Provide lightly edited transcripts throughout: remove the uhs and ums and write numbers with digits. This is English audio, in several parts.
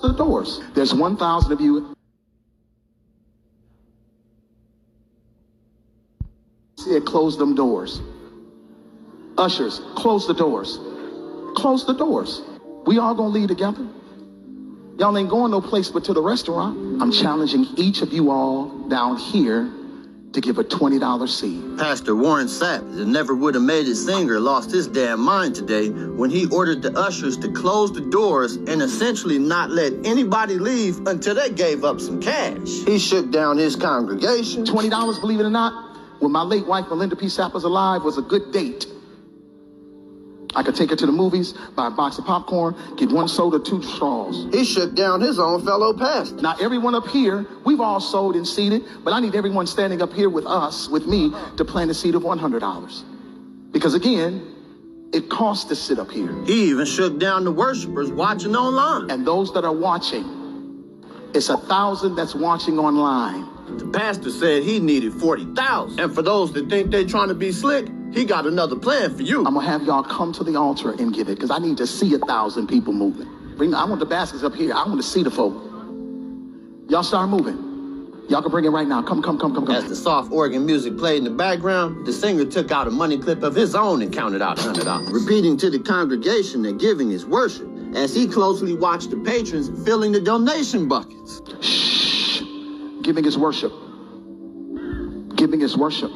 the doors. There's 1,000 of you. Said close them doors. Ushers, close the doors. Close the doors. We all gonna leave together. Y'all ain't going no place but to the restaurant. I'm challenging each of you all down here to give a $20 seed. Pastor Warren Sapp, that never would have made it singer, lost his damn mind today when he ordered the ushers to close the doors and essentially not let anybody leave until they gave up some cash. He shook down his congregation. $20, believe it or not, when my late wife Melinda P. Sapp was alive, was a good date. I could take her to the movies, buy a box of popcorn, get 1 soda, 2 straws. He shook down his own fellow pastor. Now, everyone up here, we've all sold and seeded, but I need everyone standing up here with us, with me, to plant a seed of $100. Because again, it costs to sit up here. He even shook down the worshipers watching online. And those that are watching, it's 1,000 that's watching online. The pastor said he needed 40,000. And for those that think they're trying to be slick, he got another plan for you. I'm gonna have y'all come to the altar and give it, because I need to see 1,000 people moving. I want the baskets up here. I want to see the folk. Y'all start moving. Y'all can bring it right now. Come. As the soft organ music played in the background, the singer took out a money clip of his own and counted out $100, repeating to the congregation that giving is worship, as he closely watched the patrons filling the donation buckets. Shh. Giving is worship. Giving is worship.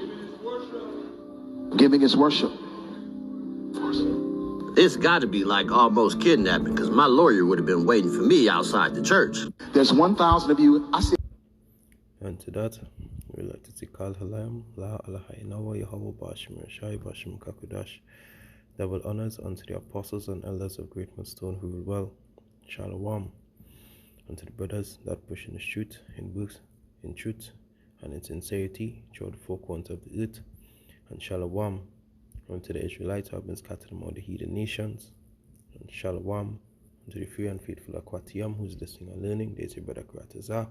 Giving is worship. It's got to be like almost kidnapping, because my lawyer would have been waiting for me outside the church. There's 1,000 of you. I see. And to that, we'd like to say, Kal Halayim, La Alahai Nawa Yahweh Bashim Shai Bashim Kakudash. Double honors unto the apostles and elders of Great Millstone who rule well. Shalom. Unto the brothers that push in the truth, in truth, and in sincerity, throughout the four corners of the earth. And Shalom unto the Israelites who have been scattered among the heathen nations. And Shalom unto the free and faithful Akwatiyam who's listening and learning. There's your brother Kratazar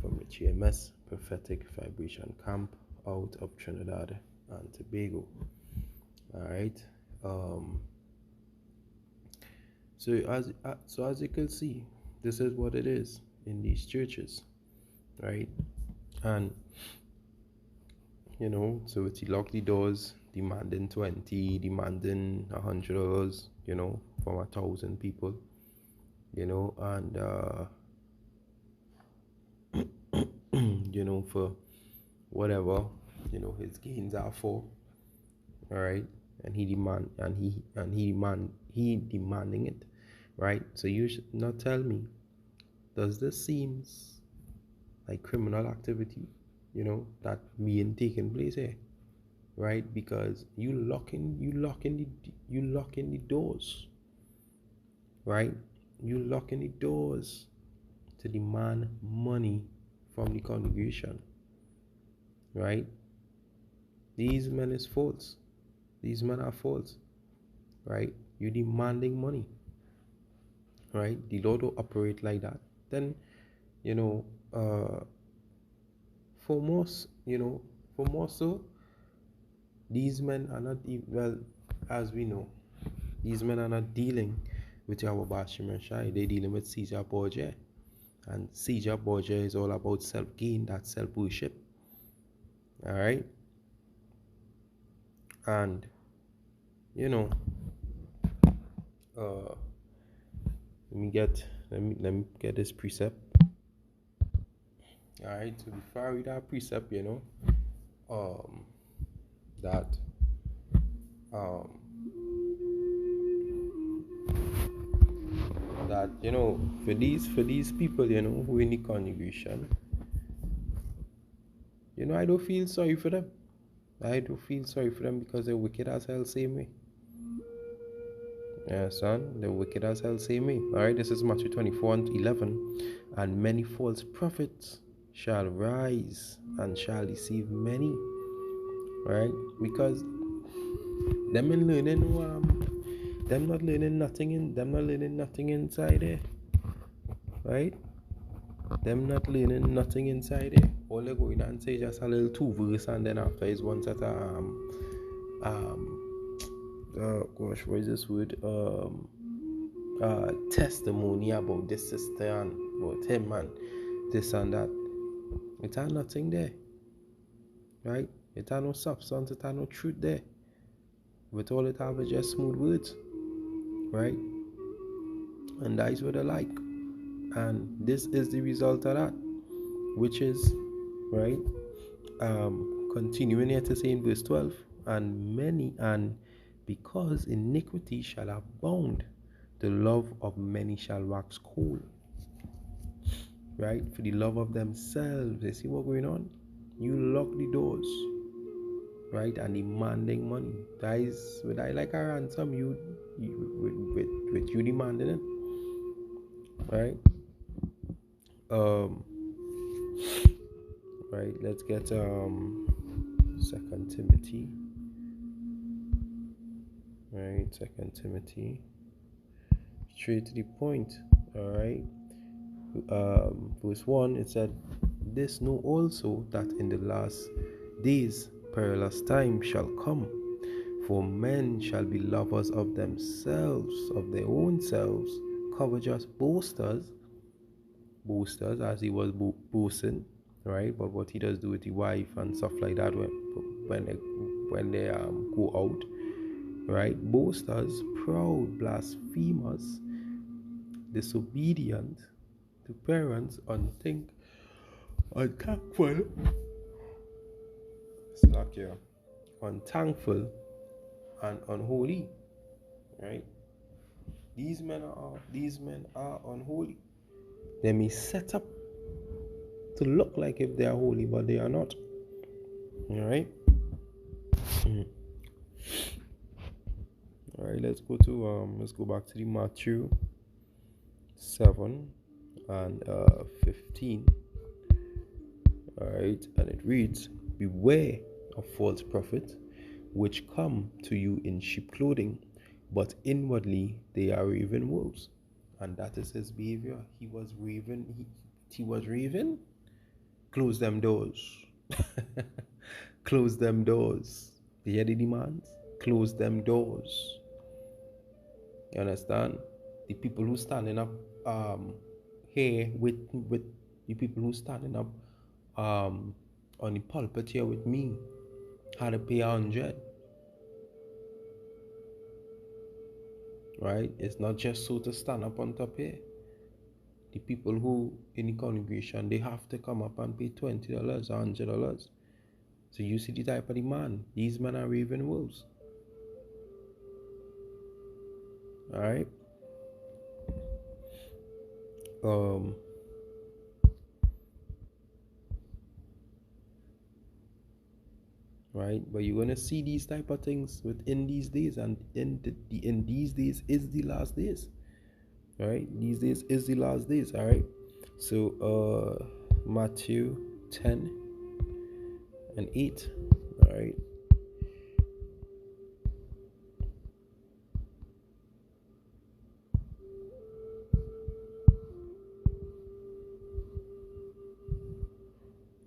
from the GMS Prophetic Vibration Camp out of Trinidad and Tobago. Alright. So as you can see, this is what it is in these churches. Right? And so it's lock the doors, demanding 20, demanding $100, from 1,000 people, and for whatever, his gains are for. All right, and he demanding it, right? So you should not tell me, does this seems like criminal activity? That being taking place here, right? Because you locking the doors, right? You locking the doors to demand money from the congregation, right? These men is false. These men are false, right? You demanding money, right? The Lord will operate like that. Then, for more so, these men are not as we know, these men are not dealing with Yahweh Bashim and Shai. They're dealing with Caesar Borgia, and Caesar Borgia is all about self-gain, that's self-worship. All right, and let me get this precept. Alright, so before I read that precept, for these people, who in the congregation, I don't feel sorry for them. I do feel sorry for them because they're wicked as hell, same way. Yeah, son, they're wicked as hell, same way. Alright, this is Matthew 24:11. And many false prophets shall rise and shall deceive many, right? Because them not learning nothing inside there, right? Them not learning nothing inside there. All they going and say just a little 2 verse, and then after is one set of what is this word? testimony about this sister and about him and this and that. It had nothing there, right? It had no substance, it had no truth there. With all it have is just smooth words, right? And that is what I like. And this is the result of that, which is, right, continuing here to say in verse 12, and because iniquity shall abound, the love of many shall wax cold. Right? For the love of themselves. They see what's going on? You lock the doors. Right? And demanding money. That is what I like a ransom, with you demanding it. Right? Right, let's get 2 Timothy. Right, 2 Timothy. Straight to the point. Alright. Verse 1, it said, "This know also that in the last days perilous time shall come, for men shall be lovers of themselves, of their own selves, covetous, boasters, as he was boasting, right? But what he does do with the wife and stuff like that when they go out, right? Boasters, proud, blasphemers, disobedient to parents, unthankful, unthankful, and unholy, right? These men are unholy. They may set up to look like if they are holy, but they are not. All right. All right. Let's go back to the Matthew 7 and 15. All right, and it reads, "Beware of false prophets, which come to you in sheep clothing, but inwardly they are raven wolves." And that is his behavior. He was raving. He was raving. Close them doors. Close them doors. You hear the demands? Close them doors. You understand? The people who standing up here with the people who standing up on the pulpit here with me had to pay 100. Right? It's not just so to stand up on top here. The people who in the congregation, they have to come up and pay $20, $100. So you see the type of demand. These men are raven wolves. Alright? Right? But you're gonna see these type of things within these days, and in these days is the last days. Alright? These days is the last days. Alright? So Matthew 10 and 8. Alright.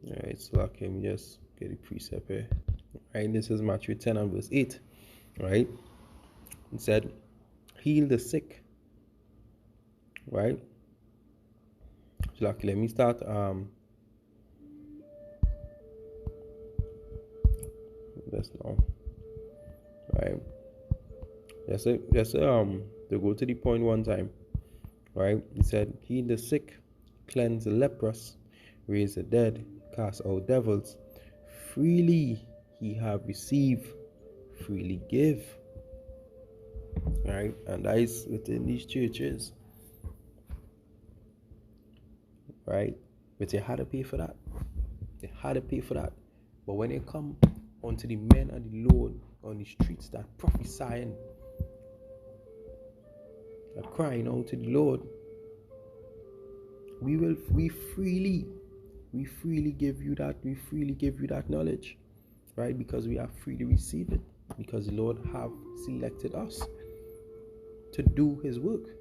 Alright, so I can just get a precept here. Right, this is Matthew 10 and verse 8. Right? It said, "Heal the sick." Right? So like, let me start this now. Right? Just to go to the point one time. Right? He said, "Heal the sick, cleanse the leprous, raise the dead, cast out devils. Freely he have received, freely give." Right? And that is within these churches. Right? But they had to pay for that. They had to pay for that. But when they come onto the men of the Lord on the streets that prophesying, that crying out to the Lord, we freely give you that knowledge, right? Because we are free to receive it, because the Lord have selected us to do his work,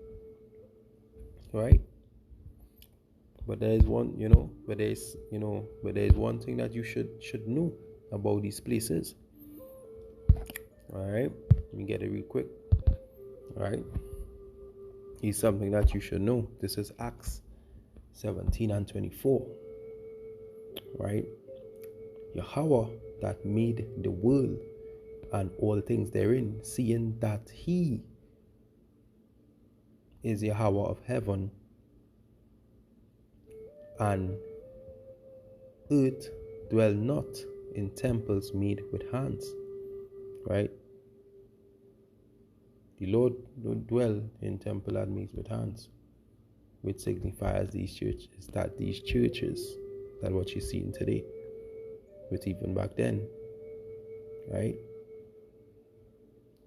right? But there is one, but there is one thing that you should know about these places. All right, let me get it real quick. All right, is something that you should know. This is Acts 17 and 24, right? Yahweh that made the world and all things therein, seeing that he is Yahweh of heaven and earth, dwell not in temples made with hands, right? The Lord don't dwell in temple that made with hands, which signifies these churches, that what you're seeing today, but even back then, right?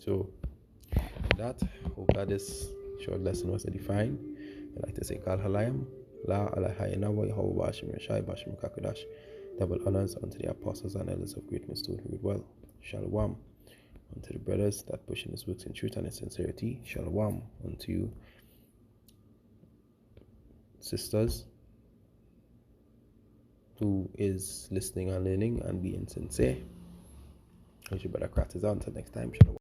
So that, hope that this short lesson was edifying. I'd like to say Kal Halayam, La Alahayana wa Yahweh Bashim Rashai Bashim Kakudash. Double honors unto the apostles and elders of great Stone who read well. Shalom unto the brothers that pushing his works in truth and in sincerity. Shalom unto you sisters who is listening and learning and being sincere. As your brother Krat is on. Until next time, shalom.